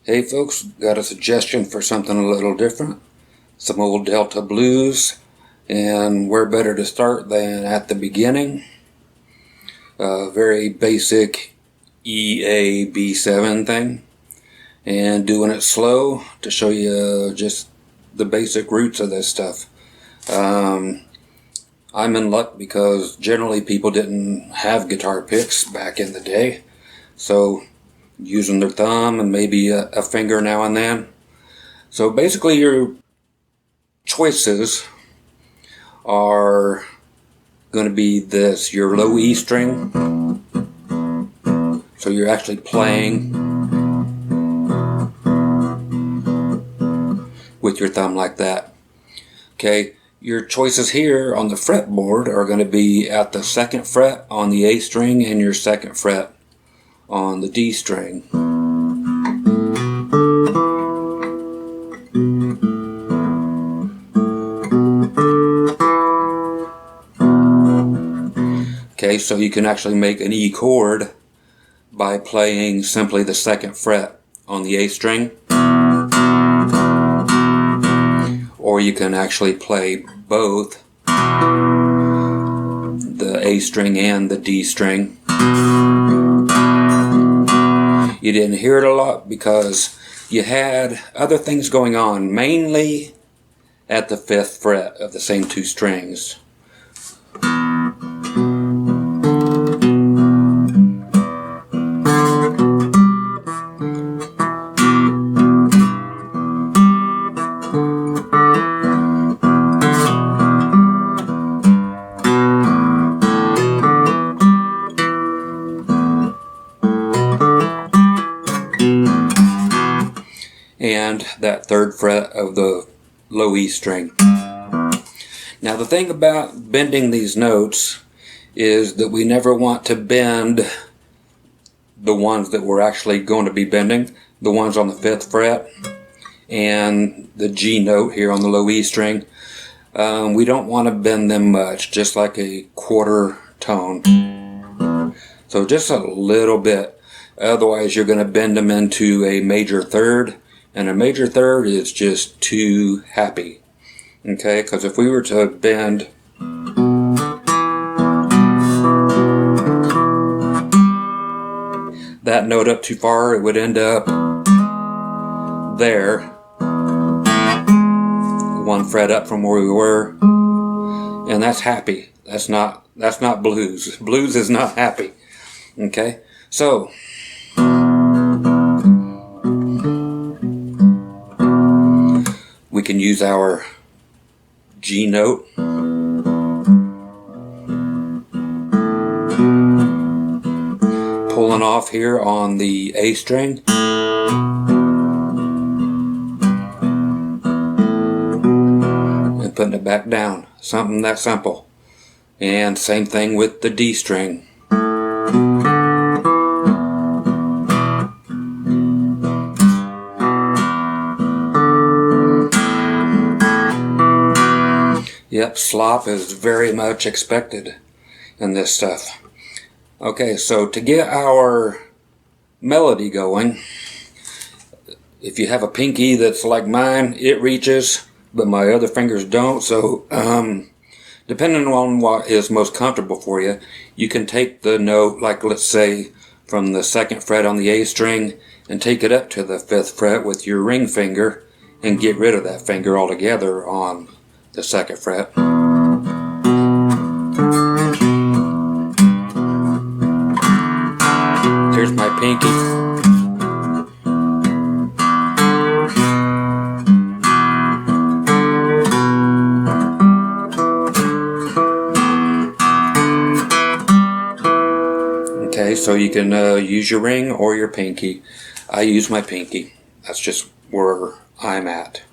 Hey folks, got a suggestion for something a little different. Some old Delta blues, and where better to start than at the beginning. Very basic EAB7 thing, and doing it slow to show you just the basic roots of this stuff. I'm in luck because generally people didn't have guitar picks back in the day, so using their thumb and maybe a finger now and then. So basically your choices are going to be this, your low E string. So you're actually playing with your thumb like that. Okay, your choices here on the fretboard are going to be at the 2nd fret on the A string and your 2nd fret on the D string. Okay, so you can actually make an E chord by playing simply the 2nd fret on the A string, or you can actually play both the A string and the D string. You didn't hear it a lot because you had other things going on, mainly at the 5th fret of the same two strings. And that 3rd fret of the low E string. Now the thing about bending these notes is that we never want to bend the ones that we're actually going to be bending, the ones on the 5th fret and the G note here on the low E string. We don't want to bend them much, just like a quarter tone. So just a little bit, otherwise you're going to bend them into a major third. And a major third is just too happy. Okay, because if we were to bend that note up too far, it would end up there, 1 fret up from where we were, and that's happy. That's not blues. Blues is not happy. Okay, so we can use our G note, pulling off here on the A string, and putting it back down. Something that simple. And same thing with the D string. Yep, slop is very much expected in this stuff. Okay, so to get our melody going, if you have a pinky that's like mine, it reaches, but my other fingers don't. So depending on what is most comfortable for you, you can take the note, like let's say from the 2nd fret on the A string, and take it up to the 5th fret with your ring finger and get rid of that finger altogether on the 2nd fret. Here's my pinky. Okay, so you can use your ring or your pinky. I use my pinky. That's just where I'm at.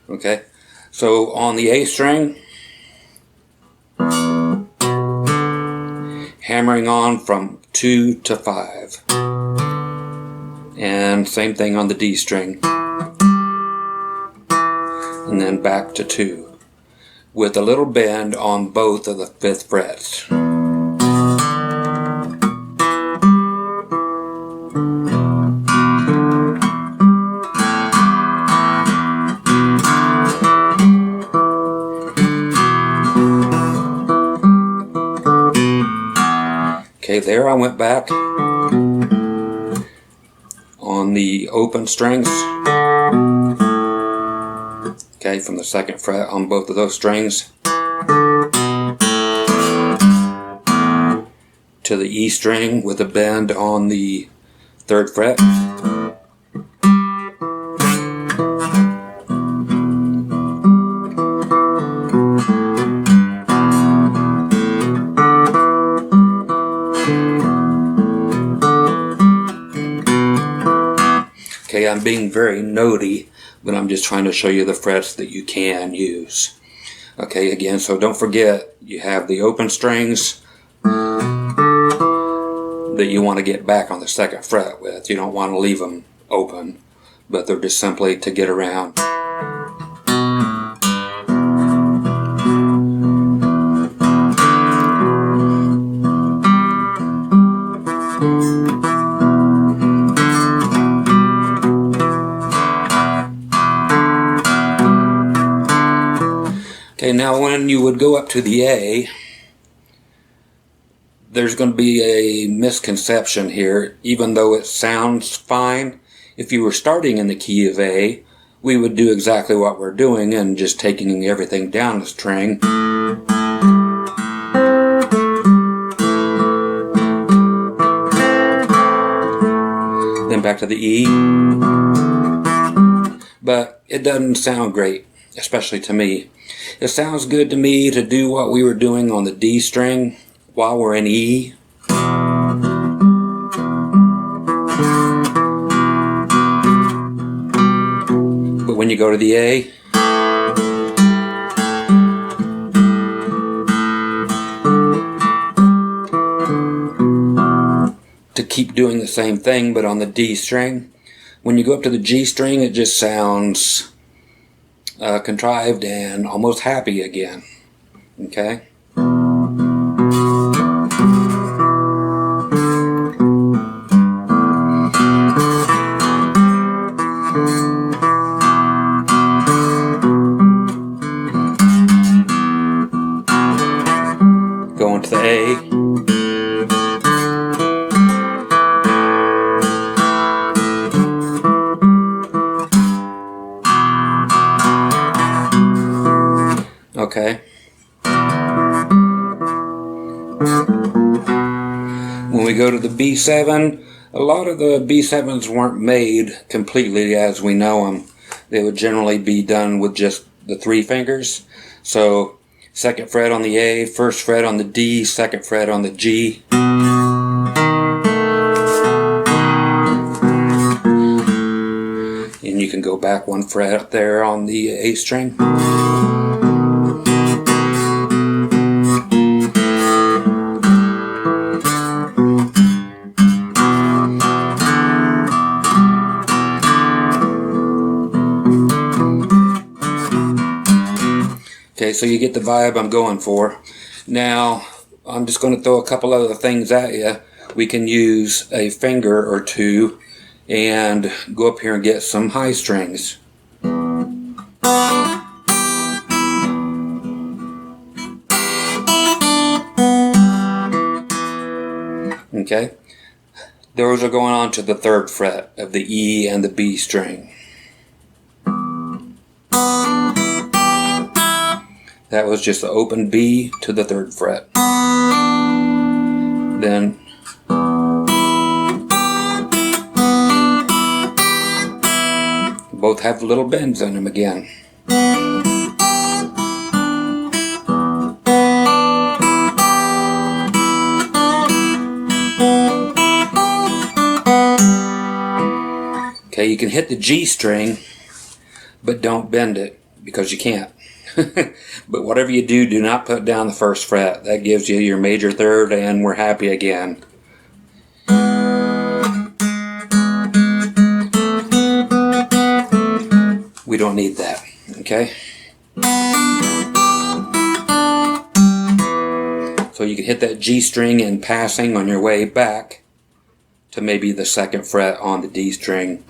Okay. So on the A string, hammering on from 2 to 5. And same thing on the D string. And then back to 2. With a little bend on both of the 5th frets. Okay, there I went back on the open strings. Okay, from the 2nd fret on both of those strings to the E string with a bend on the 3rd fret. Okay, I'm being very notey, but I'm just trying to show you the frets that you can use. Okay, again, so don't forget, you have the open strings that you want to get back on the 2nd fret with. You don't want to leave them open, but they're just simply to get around. Okay, now when you would go up to the A, there's going to be a misconception here. Even though it sounds fine, if you were starting in the key of A, we would do exactly what we're doing and just taking everything down the string. Then back to the E. But it doesn't sound great, especially to me. It sounds good to me to do what we were doing on the D string while we're in E. But when you go to the A, to keep doing the same thing but on the D string. When you go up to the G string, it just sounds contrived and almost happy again. Okay? Going to the A. Okay. When we go to the B7, a lot of the B7s weren't made completely as we know them. They would generally be done with just the 3 fingers. So 2nd fret on the A, 1st fret on the D, 2nd fret on the G. And you can go back 1 fret up there on the A string. Okay, so you get the vibe I'm going for. Now, I'm just going to throw a couple other things at you. We can use a finger or two and go up here and get some high strings. Okay, those are going on to the 3rd fret of the E and the B string. That was just the open B to the 3rd fret. Then both have little bends in them again. Okay, you can hit the G string, but don't bend it because you can't. But whatever you do, do not put down the 1st fret. That gives you your major 3rd and we're happy again. We don't need that, okay? So you can hit that G string in passing on your way back to maybe the 2nd fret on the D string.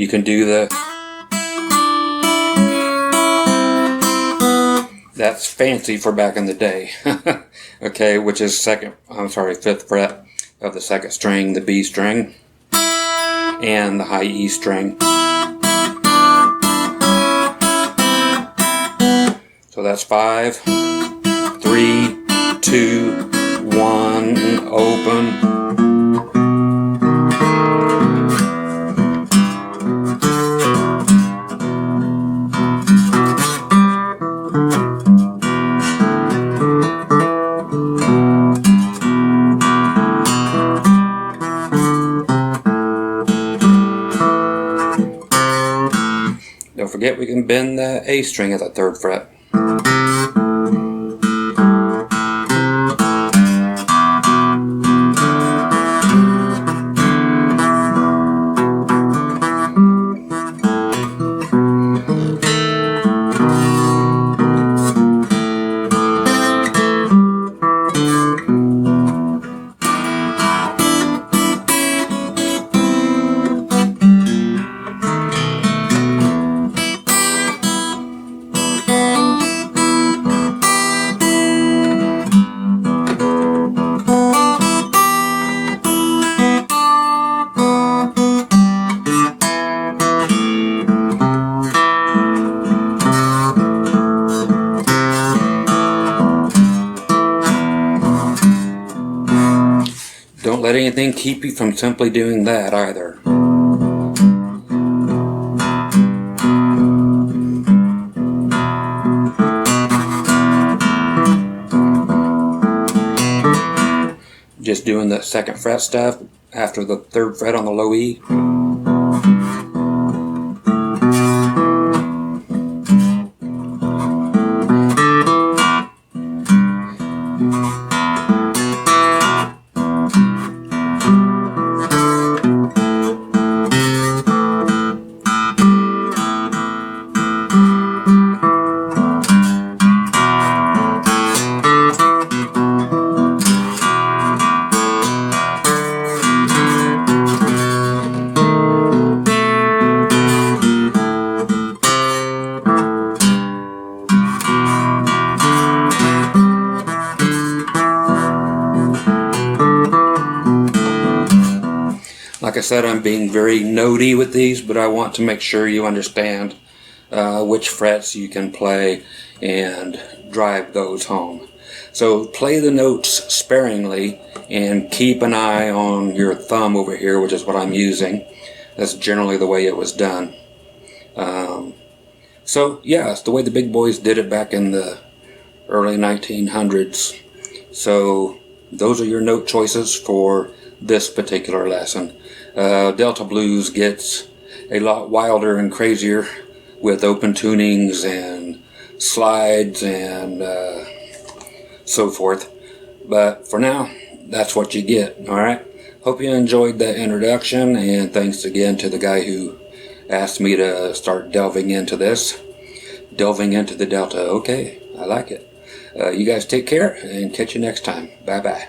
You can do the... That's fancy for back in the day. Okay, which is 5th fret of the 2nd string, the B string, and the high E string. So that's 5, 3, 2, 1, open. Don't forget we can bend the A string at the 3rd fret. Don't let anything keep you from simply doing that either. Just doing the 2nd fret stuff after the 3rd fret on the low E. Like I said, I'm being very notey with these, but I want to make sure you understand which frets you can play and drive those home. So play the notes sparingly and keep an eye on your thumb over here, which is what I'm using. That's generally the way it was done. So yeah, it's the way the big boys did it back in the early 1900s. So those are your note choices for this particular lesson. Delta Blues gets a lot wilder and crazier with open tunings and slides and so forth. But for now, that's what you get. Alright? Hope you enjoyed that introduction, and thanks again to the guy who asked me to start delving into this. Delving into the Delta. Okay, I like it. You guys take care and catch you next time. Bye bye.